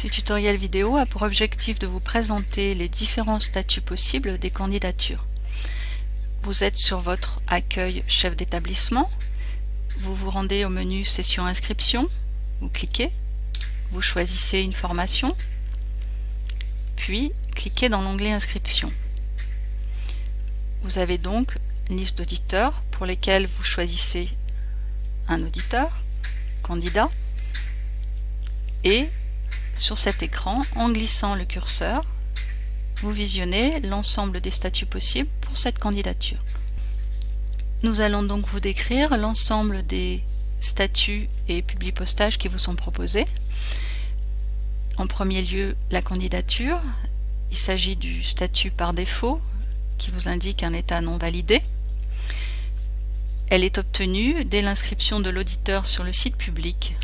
Ce tutoriel vidéo a pour objectif de vous présenter les différents statuts possibles des candidatures. Vous êtes sur votre accueil chef d'établissement, vous vous rendez au menu Session inscription, vous cliquez, vous choisissez une formation, puis cliquez dans l'onglet Inscription. Vous avez donc une liste d'auditeurs pour lesquels vous choisissez un auditeur, candidat, et sur cet écran, en glissant le curseur, vous visionnez l'ensemble des statuts possibles pour cette candidature. Nous allons donc vous décrire l'ensemble des statuts et publipostages qui vous sont proposés. En premier lieu, la candidature. Il s'agit du statut par défaut qui vous indique un état non validé. Elle est obtenue dès l'inscription de l'auditeur sur le site public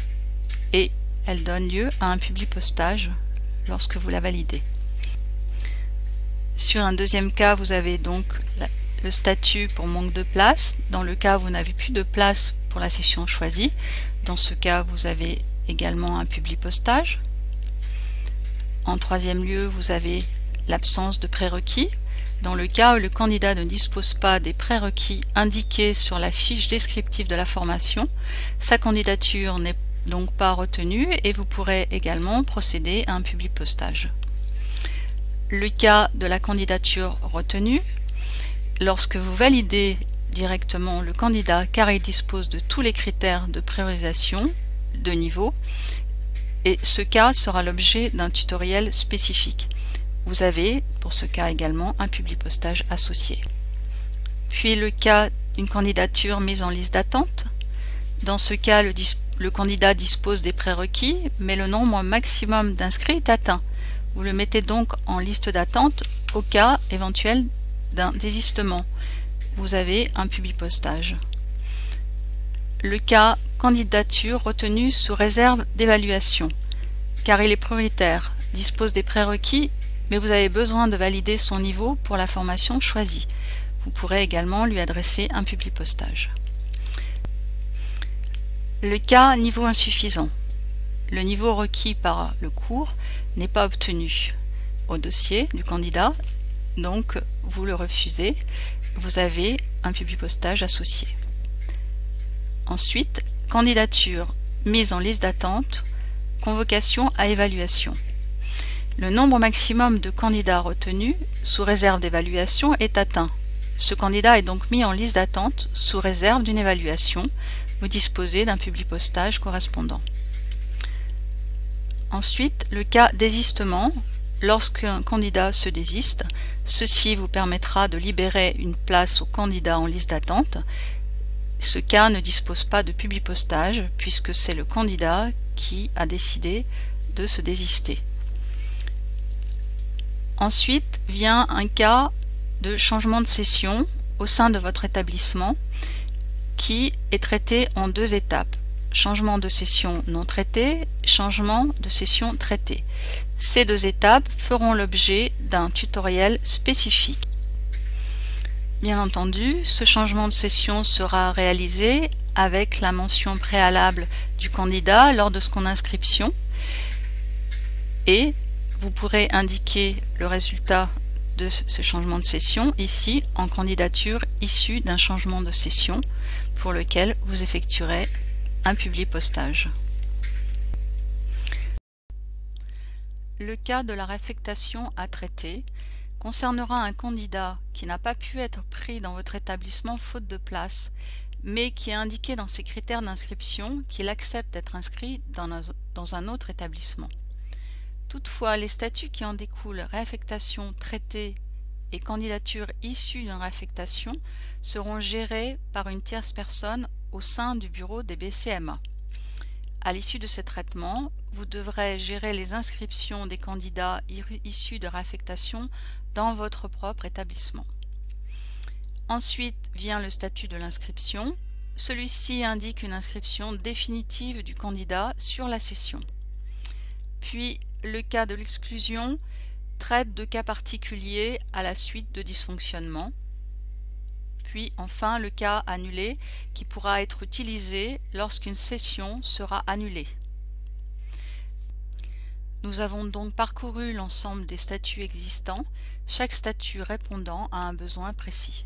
et elle donne lieu à un publipostage lorsque vous la validez. Sur un deuxième cas, vous avez donc le statut pour manque de place. Dans le cas où vous n'avez plus de place pour la session choisie, dans ce cas, vous avez également un publipostage. En troisième lieu, vous avez l'absence de prérequis. Dans le cas où le candidat ne dispose pas des prérequis indiqués sur la fiche descriptive de la formation, sa candidature n'est donc pas retenue et vous pourrez également procéder à un publipostage. Le cas de la candidature retenue, lorsque vous validez directement le candidat car il dispose de tous les critères de priorisation de niveau, et ce cas sera l'objet d'un tutoriel spécifique. Vous avez pour ce cas également un publipostage associé. Puis le cas d'une candidature mise en liste d'attente. Dans ce cas, le candidat dispose des prérequis, mais le nombre maximum d'inscrits est atteint. Vous le mettez donc en liste d'attente au cas éventuel d'un désistement. Vous avez un publipostage. Le cas candidature retenue sous réserve d'évaluation, car il est prioritaire, dispose des prérequis, mais vous avez besoin de valider son niveau pour la formation choisie. Vous pourrez également lui adresser un publipostage. Le cas niveau insuffisant. Le niveau requis par le cours n'est pas obtenu au dossier du candidat, donc vous le refusez. Vous avez un publipostage associé. Ensuite, candidature mise en liste d'attente, convocation à évaluation. Le nombre maximum de candidats retenus sous réserve d'évaluation est atteint. Ce candidat est donc mis en liste d'attente sous réserve d'une évaluation. Vous disposez d'un publipostage correspondant. Ensuite, le cas désistement. Lorsqu'un candidat se désiste, ceci vous permettra de libérer une place au candidat en liste d'attente. Ce cas ne dispose pas de publipostage puisque c'est le candidat qui a décidé de se désister. Ensuite vient un cas de changement de session au sein de votre établissement qui est traité en deux étapes. Changement de session non traité, changement de session traité. Ces deux étapes feront l'objet d'un tutoriel spécifique. Bien entendu, ce changement de session sera réalisé avec la mention préalable du candidat lors de son inscription et vous pourrez indiquer le résultat de ce changement de session ici en candidature issue d'un changement de session pour lequel vous effectuerez un publipostage. Le cas de la réaffectation à traiter concernera un candidat qui n'a pas pu être pris dans votre établissement faute de place, mais qui a indiqué dans ses critères d'inscription qu'il accepte d'être inscrit dans un autre établissement. Toutefois, les statuts qui en découlent, réaffectation traitée et candidature issue d'une réaffectation, seront gérés par une tierce personne au sein du bureau des BCMA. À l'issue de ces traitements, vous devrez gérer les inscriptions des candidats issus de réaffectation dans votre propre établissement. Ensuite vient le statut de l'inscription. Celui-ci indique une inscription définitive du candidat sur la session. Puis le cas de l'exclusion traite de cas particuliers à la suite de dysfonctionnements. Puis enfin le cas annulé qui pourra être utilisé lorsqu'une session sera annulée. Nous avons donc parcouru l'ensemble des statuts existants, chaque statut répondant à un besoin précis.